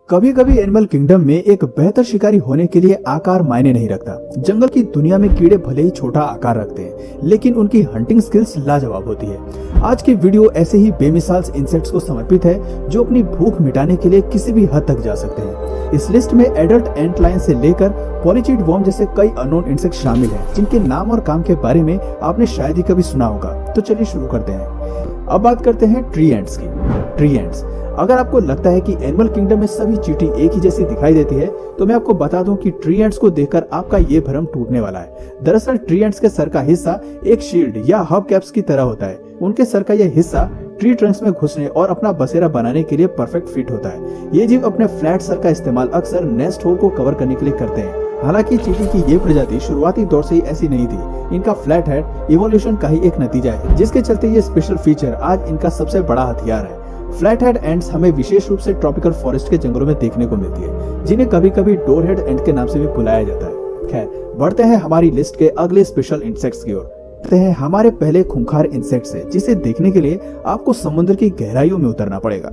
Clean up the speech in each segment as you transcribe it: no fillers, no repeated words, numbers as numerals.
कभी कभी animal kingdom में एक बेहतर शिकारी होने के लिए आकार मायने नहीं रखता। जंगल की दुनिया में कीड़े भले ही छोटा आकार रखते हैं, लेकिन उनकी हंटिंग स्किल्स लाजवाब होती है। आज की वीडियो ऐसे ही बेमिसाल इंसेक्ट्स को समर्पित है जो अपनी भूख मिटाने के लिए किसी भी हद तक जा सकते हैं। इस लिस्ट में एडल्ट एंट लाइन से लेकर पॉलीचीड वर्म जैसे कई अननोन इंसेक्ट शामिल हैं, जिनके नाम और काम के बारे में आपने शायद ही कभी सुना होगा। तो चलिए शुरू करते हैं। अब बात करते हैं ट्री एंट्स की। ट्री एंट्स, अगर आपको लगता है कि एनिमल किंगडम में सभी चींटी एक ही जैसी दिखाई देती है, तो मैं आपको बता दूं कि ट्री एंट्स को देखकर आपका ये भ्रम टूटने वाला है। दरअसल ट्री एंट्स के सर का हिस्सा एक शील्ड या हब कैप्स की तरह होता है। उनके सर का यह हिस्सा ट्री ट्रंक्स में घुसने और अपना बसेरा बनाने के लिए परफेक्ट फिट होता है। ये जीव अपने फ्लैट सर का इस्तेमाल अक्सर नेस्ट होल को कवर करने के लिए करते हैं। हालांकि चींटी की ये प्रजाति शुरुआती दौर से ही ऐसी नहीं थी। इनका फ्लैट हेड इवोल्यूशन का ही एक नतीजा है, जिसके चलते ये स्पेशल फीचर आज इनका सबसे बड़ा हथियार है। फ्लैट हेड एंट्स हमें विशेष रूप से ट्रॉपिकल फॉरेस्ट के जंगलों में देखने को मिलती है, जिन्हें कभी कभी डोर हेड एंट के नाम से भी बुलाया जाता है। खैर, बढ़ते हैं हमारी लिस्ट के अगले स्पेशल इंसेक्ट्स की ओर। हैं हमारे पहले खूंखार इंसेक्ट से, जिसे देखने के लिए आपको समुद्र की गहराइयों में उतरना पड़ेगा।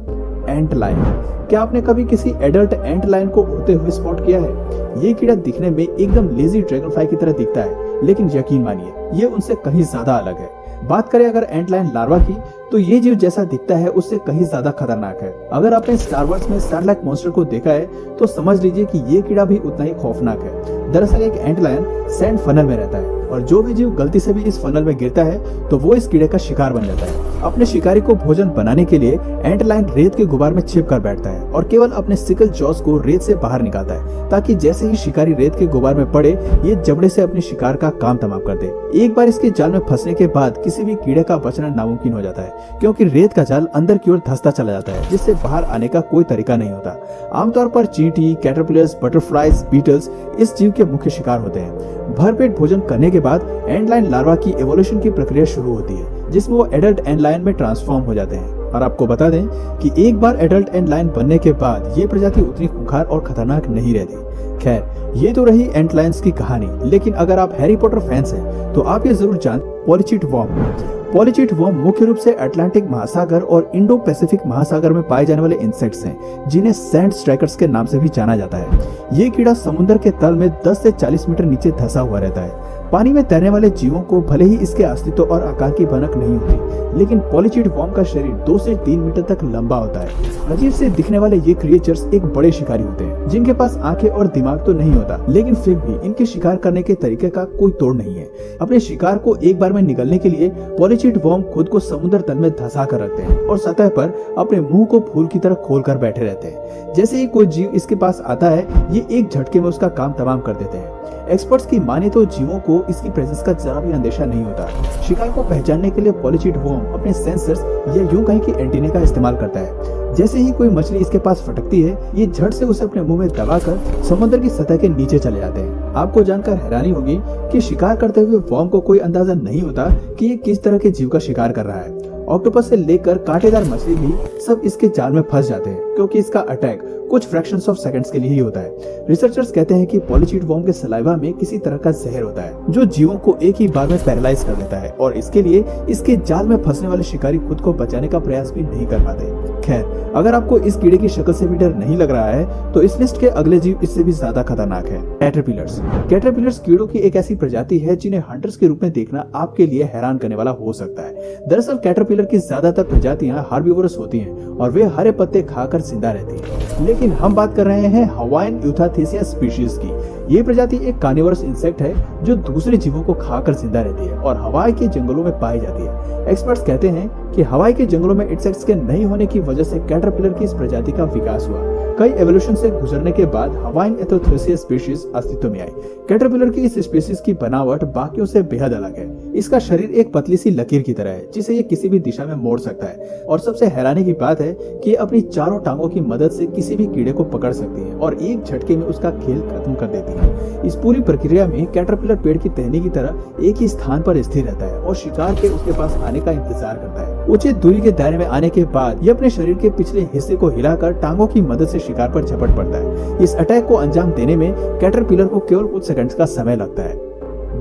एंट लाइन। क्या आपने कभी किसी एडल्ट एंट लाइन को उड़ते हुए स्पॉट किया है? ये कीड़ा दिखने में एकदम लेजी ड्रैगनफ्लाई की तरह दिखता है, लेकिन यकीन मानिए ये उनसे कहीं ज्यादा अलग है। बात करें अगर एंट लाइन लार्वा की, तो ये जीव जैसा दिखता है उससे कहीं ज्यादा खतरनाक है। अगर आपने स्टार वार्स में स्टारलाइट मॉन्स्टर को देखा है, तो समझ लीजिए कि ये कीड़ा भी उतना ही खौफनाक है। दरअसल एक एंट लायन सैंड फनल में रहता है, और जो भी जीव गलती से भी इस फनल में गिरता है तो वो इस कीड़े का शिकार बन जाता है। अपने शिकारी को भोजन बनाने के लिए एंट लायन रेत के गुबार में छिप कर बैठता है और केवल अपने सिकल जॉस को रेत से बाहर निकालता है, ताकि जैसे ही शिकारी रेत के गुबार में पड़े, ये जबड़े से अपने शिकार का काम तमाम कर दे। एक बार इसके जाल में फंसने के बाद किसी भी कीड़े का बचना नामुमकिन हो जाता है, क्योंकि रेत का जाल अंदर की ओर धंसता चला जाता है, जिससे बाहर आने का कोई तरीका नहीं होता। आमतौर पर चींटी, कैटरपिलर्स, बटरफ्लाइज, बीटल्स इस जीव के मुख्य शिकार होते हैं। भरपेट भोजन करने के बाद एंट लाइन लार्वा की एवोल्यूशन की प्रक्रिया शुरू होती है, जिसमें वो एडल्ट एंट लाइन में ट्रांसफॉर्म हो जाते हैं। और आपको बता दें कि एक बार एडल्ट एंट लाइन बनने के बाद ये प्रजाति उतनी खूंखार और खतरनाक नहीं रहती। खैर, ये तो रही एंट लायंस की कहानी, लेकिन अगर आप हैरी पॉटर फैंस हैं, तो आप ये जरूर जान पॉलीचीड वर्म। पॉलीचीड वर्म मुख्य रूप से अटलांटिक महासागर और इंडो पैसिफिक महासागर में पाए जाने वाले इंसेक्ट्स हैं, जिन्हें सैंड स्ट्राइकर्स के नाम से भी जाना जाता है। ये कीड़ा समुद्र के तल में 10 से 40 मीटर नीचे धंसा हुआ रहता है। पानी में तैरने वाले जीवों को भले ही इसके अस्तित्व और आकार की भनक नहीं होती, लेकिन पॉलीचीड वर्म का शरीर 2 से 3 मीटर तक लंबा होता है। अजीब से दिखने वाले ये क्रिएचर्स एक बड़े शिकारी होते हैं, जिनके पास आंखें और दिमाग तो नहीं होता, लेकिन फिर भी इनके शिकार करने के तरीके का कोई तोड़ नहीं है। अपने शिकार को एक बार में निगलने के लिए पॉलीचीड वर्म खुद को समुद्र तल में धंसा कर रखते हैं और सतह पर अपने मुंह को फूल की तरह खोल कर बैठे रहते हैं। जैसे ही कोई जीव इसके पास आता है, ये एक झटके में उसका काम तमाम कर देते हैं। एक्सपर्ट्स की माने तो जीवों को इसकी प्रेजेंस का जरा भी अंदेशा नहीं होता। शिकार को पहचानने के लिए पॉलीचीड वर्म अपने सेंसर्स या यूं कहें कि एंटीने का इस्तेमाल करता है। जैसे ही कोई मछली इसके पास फटकती है, ये झट से उसे अपने मुंह में दबाकर समुद्र की सतह के नीचे चले जाते हैं। आपको जानकर हैरानी होगी कि शिकार करते हुए वर्म को कोई अंदाजा नहीं होता कि ये किस तरह के जीव का शिकार कर रहा है। ऑक्टोपस से लेकर कांटेदार मछली भी सब इसके जाल में फंस जाते हैं, क्योंकि इसका अटैक कुछ फ्रैक्शंस ऑफ सेकंड्स के लिए ही होता है। रिसर्चर्स कहते हैं कि पॉलीचीड वर्म के सलाइवा में किसी तरह का जहर होता है, जो जीवों को एक ही बार में पैरालाइज कर देता है, और इसके लिए इसके जाल में फंसने वाले शिकारी खुद को बचाने का प्रयास भी नहीं कर पाते। खैर, अगर आपको इस कीड़े की शक्ल से भी डर नहीं लग रहा है, तो इस लिस्ट के अगले जीव इससे भी ज्यादा खतरनाक है। कैटरपिलर्स। कैटरपिलर्स कीड़ों की एक ऐसी प्रजाति है जिन्हें हंटर्स के रूप में देखना आपके लिए हैरान करने वाला हो सकता है। दरअसल कैटरपिलर की ज्यादातर प्रजातियां हार्बिवोरस होती हैं और वे हरे पत्ते खाकर जिंदा रहती हैं। लेकिन हम बात कर रहे हैं हवाईन यूथाथेसिया स्पीशीज की। ये प्रजाति एक कार्निवोरस इंसेक्ट है जो दूसरे जीवों को खाकर जिंदा रहती है और हवाई के जंगलों में पाई जाती है। एक्सपर्ट्स कहते हैं कि हवाई के जंगलों में इंसेक्ट्स के नहीं होने की वजह से कैटरपिलर की इस प्रजाति का विकास हुआ। कई एवोल्यूशन से गुजरने के बाद हवाईन यूथाथेसिया स्पीशीज अस्तित्व में आई। कैटरपिलर की इस स्पीशीज की बनावट बाकियों से बेहद अलग है। इसका शरीर एक पतली सी लकीर की तरह है, जिसे ये किसी भी दिशा में मोड़ सकता है, और सबसे हैरानी की बात है कि अपनी चारों टांगों की मदद से किसी भी कीड़े को पकड़ सकती है और एक झटके में उसका खेल खत्म कर देती है। इस पूरी प्रक्रिया में कैटरपिलर पेड़ की टहनी की तरह एक ही स्थान पर स्थिर रहता है और शिकार के उसके पास आने का इंतजार करता है। उचित दूरी के दायरे में आने के बाद ये अपने शरीर के पिछले हिस्से को हिलाकर टांगों की मदद से शिकार पर झपट पड़ता है। इस अटैक को अंजाम देने में कैटरपिलर को केवल कुछ सेकंड्स का समय लगता है।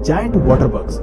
Giant water bugs.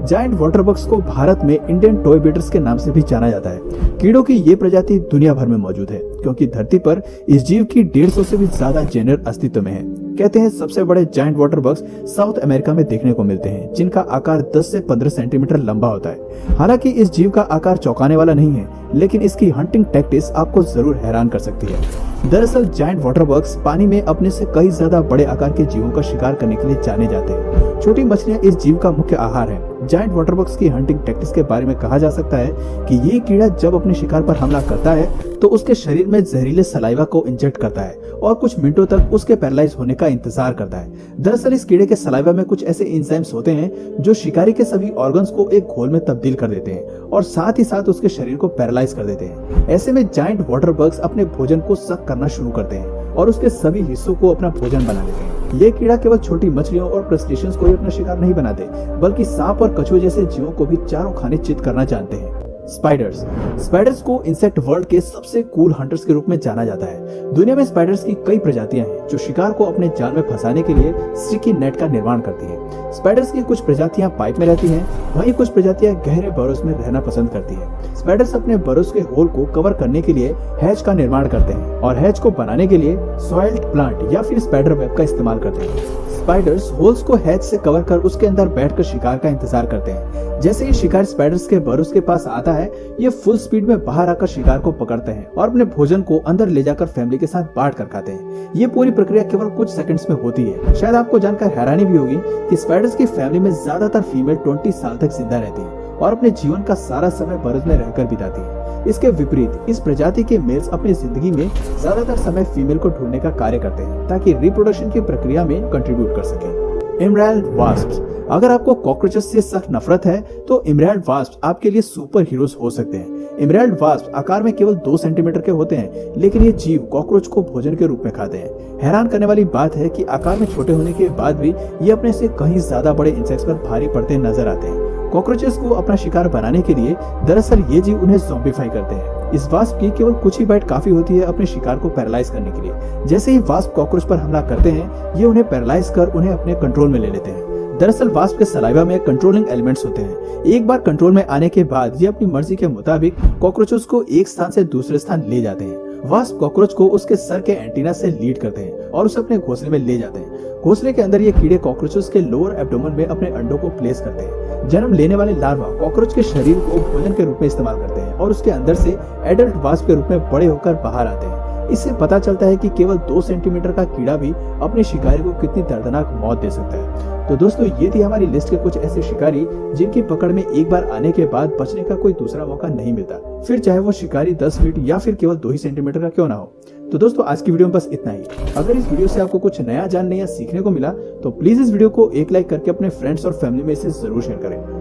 Giant water bugs को भारत में इंडियन टॉय बीटर्स के नाम से भी जाना जाता है। कीड़ों की ये प्रजाति दुनिया भर में मौजूद है क्योंकि धरती पर इस जीव की 150 से भी ज्यादा जेनर अस्तित्व में है। कहते हैं सबसे बड़े giant water bugs south America में देखने को मिलते हैं, जिनका आकार 10 से 15 सेंटीमीटर लंबा होता है। हालांकि इस जीव का आकार चौंकाने वाला नहीं है, लेकिन इसकी हंटिंग टैक्टिस आपको जरूर हैरान कर सकती है। दरअसल जायंट वाटर बग्स पानी में अपने से कई ज्यादा बड़े आकार के जीवों का शिकार करने के लिए जाने जाते हैं। छोटी मछलियां इस जीव का मुख्य आहार है। जायंट वाटर बग्स की हंटिंग टैक्टिस के बारे में कहा जा सकता है कि ये कीड़ा जब अपने शिकार पर हमला करता है तो उसके शरीर में जहरीले सलाइवा को इंजेक्ट करता है और कुछ मिनटों तक उसके पैरालाइज होने का इंतजार करता है। दरअसल इस कीड़े के सलाइवा में कुछ ऐसे एंजाइम्स होते हैं जो शिकारी के सभी ऑर्गन्स को एक घोल में तब्दील कर देते हैं और साथ ही साथ उसके शरीर को पैरालाइज कर देते हैं। ऐसे में जायंट वाटर बग्स अपने भोजन को सक करना शुरू करते हैं और उसके सभी हिस्सों को अपना भोजन बना लेते हैं। ये कीड़ा केवल छोटी मछलियों और क्रस्टेशियंस को ही अपना शिकार नहीं बनाते, बल्कि सांप और कछुए जैसे जीवों को भी चारों खाने चित करना जानते हैं। स्पाइडर्स। स्पाइडर्स को इंसेक्ट वर्ल्ड के सबसे कूल हंटर्स के रूप में जाना जाता है। दुनिया में स्पाइडर्स की कई प्रजातियां हैं जो शिकार को अपने जाल में फंसाने के लिए स्टिकी नेट का निर्माण करती है। स्पाइडर्स की कुछ प्रजातियां पाइप में रहती हैं, वहीं कुछ प्रजातियां गहरे बरोस में रहना पसंद करती है। स्पाइडर्स अपने बरोस के होल को कवर करने के लिए हैच का निर्माण करते हैं और हैच को बनाने के लिए सॉइल्ड प्लांट या फिर स्पाइडर वेब का इस्तेमाल करते हैं। स्पाइडर्स होल्स को हैच से कवर कर उसके अंदर बैठकर शिकार का इंतजार करते हैं। जैसे ही शिकार स्पाइडर्स के बरोस के पास आता है, ये फुल स्पीड में बाहर आकर शिकार को पकड़ते हैं और अपने भोजन को अंदर ले जाकर फैमिली के साथ बांट कर खाते हैं। ये पूरी प्रक्रिया केवल कुछ सेकंड्स में होती है। शायद आपको जानकर हैरानी भी होगी कि स्पाइडर्स की फैमिली में ज्यादातर फीमेल 20 साल तक जिंदा रहती है और अपने जीवन का सारा समय बरोस में रहकर बिताती है। इसके विपरीत इस प्रजाति के मेल्स अपनी जिंदगी में ज्यादातर समय फीमेल को ढूंढने का कार्य करते हैं ताकि रिप्रोडक्शन की प्रक्रिया में कंट्रीब्यूट कर सके। Emerald wasps. अगर आपको कॉकरोचेस से सख्त नफरत है तो एमराल्ड वास्प आपके लिए सुपर हीरोज हो सकते हैं। एमराल्ड वास्प आकार में केवल 2 सेंटीमीटर के होते हैं, लेकिन ये जीव कॉकरोच को भोजन के रूप में खाते हैं। हैरान करने वाली बात है कि आकार में छोटे होने के बाद भी ये अपने से कहीं ज्यादा बड़े इंसेक्ट्स पर भारी पड़ते नजर आते हैं। कॉकरोचेस को अपना शिकार बनाने के लिए दरअसल ये जीव उन्हें ज़ॉम्बीफाई करते हैं। इस वास्प की केवल कुछ ही बाइट काफी होती है अपने शिकार को पैरालाइज करने के लिए। जैसे ही वास्प कॉकरोच पर हमला करते हैं, ये उन्हें पैरालाइज कर उन्हें अपने कंट्रोल में ले लेते हैं। दरअसल वास्प के सलाइवा में कंट्रोलिंग एलिमेंट्स होते हैं। एक बार कंट्रोल में आने के बाद ये अपनी मर्जी के मुताबिक कॉकरोचेस को एक स्थान से दूसरे स्थान ले जाते हैं। वास्प कॉकरोच को उसके सर के एंटीना से लीड करते हैं और उसे अपने घोंसले में ले जाते हैं। घोंसले के अंदर ये कीड़े कॉकरोचेस के लोअर एब्डोमेन में अपने अंडों को प्लेस करते हैं। जन्म लेने वाले लार्वा कॉकरोच के शरीर को भोजन के रूप में इस्तेमाल करते हैं और उसके अंदर से एडल्ट वास्प के रूप में बड़े होकर बाहर आते हैं। इससे पता चलता है कि केवल 2 सेंटीमीटर का कीड़ा भी अपने शिकारी को कितनी दर्दनाक मौत दे सकता है। तो दोस्तों, ये थी हमारी लिस्ट के कुछ ऐसे शिकारी जिनकी पकड़ में एक बार आने के बाद बचने का कोई दूसरा मौका नहीं मिलता, फिर चाहे वो शिकारी 10 फीट या फिर केवल 2 ही सेंटीमीटर का क्यों ना हो। तो दोस्तों, आज की वीडियो में बस इतना ही। अगर इस वीडियो से आपको कुछ नया जानने या सीखने को मिला तो प्लीज इस वीडियो को एक लाइक करके अपने फ्रेंड्स और फैमिली में इसे जरूर शेयर करें।